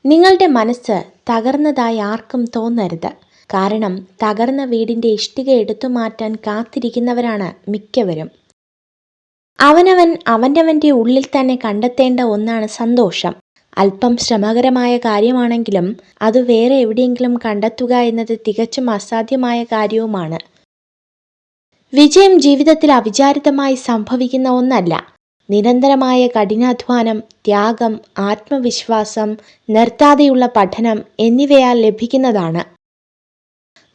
നിങ്ങളുടെ മനസ്സ് തകർന്നതായി ആർക്കും തോന്നരുത്. കാരണം തകർന്ന വീടിൻ്റെ ഇഷ്ടിക എടുത്തു മാറ്റാൻ കാത്തിരിക്കുന്നവരാണ് മിക്കവരും. അവനവൻ്റെ ഉള്ളിൽ തന്നെ കണ്ടെത്തേണ്ട ഒന്നാണ് സന്തോഷം. അല്പം ശ്രമകരമായ കാര്യമാണെങ്കിലും അത് വേറെ എവിടെയെങ്കിലും കണ്ടെത്തുക എന്നത് തികച്ചും അസാധ്യമായ കാര്യവുമാണ്. വിജയം ജീവിതത്തിൽ അവിചാരിതമായി സംഭവിക്കുന്ന ഒന്നല്ല. നിരന്തരമായ കഠിനാധ്വാനം, ത്യാഗം, ആത്മവിശ്വാസം, നിർത്താതെയുള്ള പഠനം എന്നിവയാൽ ലഭിക്കുന്നതാണ്.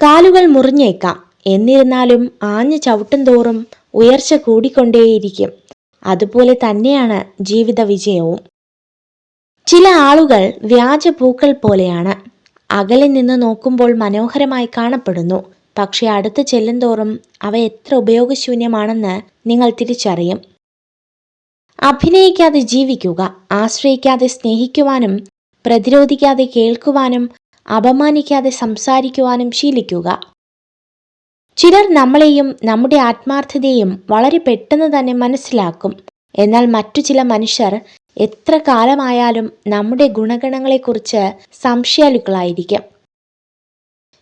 കാലുകൾ മുറിഞ്ഞേക്കാം, എന്നിരുന്നാലും ആഞ്ഞു ചവിട്ടും തോറും ഉയർച്ച കൂടിക്കൊണ്ടേയിരിക്കും. അതുപോലെ തന്നെയാണ് ജീവിത വിജയവും. ചില ആളുകൾ വ്യാജ പൂക്കൾ പോലെയാണ്. അകലെ നിന്ന് നോക്കുമ്പോൾ മനോഹരമായി കാണപ്പെടുന്നു, പക്ഷെ അടുത്ത് ചെല്ലുന്തോറും അവ എത്ര ഉപയോഗശൂന്യമാണെന്ന് നിങ്ങൾ തിരിച്ചറിയും. അഭിനയിക്കാതെ ജീവിക്കുക, ആശ്രയിക്കാതെ സ്നേഹിക്കുവാനും പ്രതിരോധിക്കാതെ കേൾക്കുവാനും അപമാനിക്കാതെ സംസാരിക്കുവാനും ശീലിക്കുക. ചിലർ നമ്മളെയും നമ്മുടെ ആത്മാർത്ഥതയും വളരെ പെട്ടെന്ന് തന്നെ മനസ്സിലാക്കും. എന്നാൽ മറ്റു ചില മനുഷ്യർ എത്ര കാലമായാലും നമ്മുടെ ഗുണഗണങ്ങളെക്കുറിച്ച് സംശയാലുക്കളായിരിക്കും.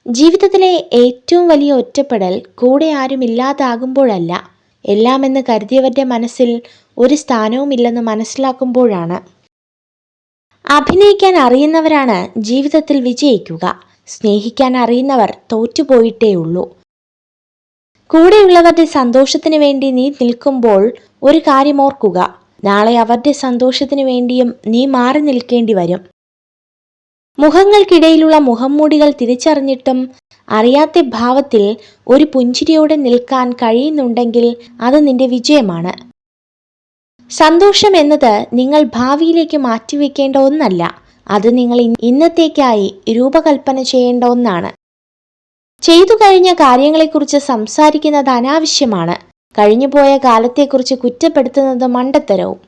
ജീവിതത്തിലെ ഏറ്റവും വലിയ ഒറ്റപ്പെടൽ കൂടെ ആരും ഇല്ലാതാകുമ്പോഴല്ല, എല്ലാമെന്ന് കരുതിയവരുടെ മനസ്സിൽ ഒരു സ്ഥാനവുമില്ലെന്ന് മനസ്സിലാക്കുമ്പോഴാണ്. അഭിനയിക്കാൻ അറിയുന്നവരാണ് ജീവിതത്തിൽ വിജയിക്കുക. സ്നേഹിക്കാൻ അറിയുന്നവർ തോറ്റുപോയിട്ടേയുള്ളൂ. കൂടെയുള്ളവരുടെ സന്തോഷത്തിന് വേണ്ടി നീ നിൽക്കുമ്പോൾ ഒരു കാര്യം ഓർക്കുക, നാളെ അവരുടെ സന്തോഷത്തിന് വേണ്ടിയും നീ മാറി നിൽക്കേണ്ടി വരും. മുഖങ്ങൾക്കിടയിലുള്ള മുഖംമൂടികൾ തിരിച്ചറിഞ്ഞിട്ടും അറിയാത്ത ഭാവത്തിൽ ഒരു പുഞ്ചിരിയോടെ നിൽക്കാൻ കഴിയുന്നുണ്ടെങ്കിൽ അത് നിന്റെ വിജയമാണ്. സന്തോഷം എന്നത് നിങ്ങൾ ഭാവിയിലേക്ക് മാറ്റിവെക്കേണ്ട ഒന്നല്ല, അത് നിങ്ങൾ ഇന്നത്തേക്കായി രൂപകൽപ്പന ചെയ്യേണ്ട ഒന്നാണ്. ചെയ്തു കഴിഞ്ഞ കാര്യങ്ങളെക്കുറിച്ച് സംസാരിക്കുന്നത് അനാവശ്യമാണ്. കഴിഞ്ഞുപോയ കാലത്തെക്കുറിച്ച് കുറ്റപ്പെടുത്തുന്നത് മണ്ടത്തരവും.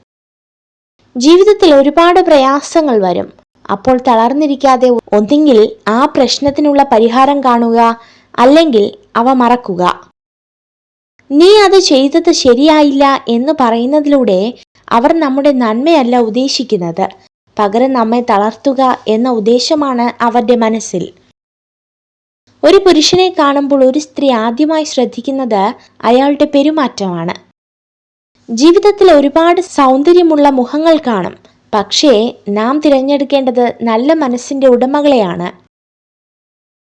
ജീവിതത്തിൽ ഒരുപാട് പ്രയാസങ്ങൾ വരും. അപ്പോൾ തളർന്നിരിക്കാതെ ഒന്നെങ്കിൽ ആ പ്രശ്നത്തിനുള്ള പരിഹാരം കാണുക, അല്ലെങ്കിൽ അവ മറക്കുക. നീ അത് ചെയ്തത് ശരിയായില്ല എന്ന് പറയുന്നതിലൂടെ അവർ നമ്മുടെ നന്മയല്ല ഉദ്ദേശിക്കുന്നത്, പകരം നമ്മെ തളർത്തുക എന്ന ഉദ്ദേശമാണ് അവരുടെ മനസ്സിൽ. ഒരു പുരുഷനെ കാണുമ്പോൾ ഒരു സ്ത്രീ ആദ്യമായി ശ്രദ്ധിക്കുന്നത് അയാളുടെ പെരുമാറ്റമാണ്. ജീവിതത്തിൽ ഒരുപാട് സൗന്ദര്യമുള്ള മുഖങ്ങൾ കാണും, പക്ഷേ നാം തിരഞ്ഞെടുക്കേണ്ടത് നല്ല മനസ്സിന്റെ ഉടമകളെയാണ്.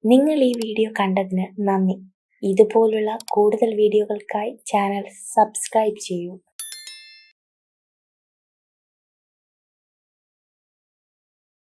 നിങ്ങൾ ഈ വീഡിയോ കണ്ടതിന് നന്ദി. ഇതുപോലുള്ള കൂടുതൽ വീഡിയോകൾക്കായി ചാനൽ സബ്സ്ക്രൈബ് ചെയ്യൂ.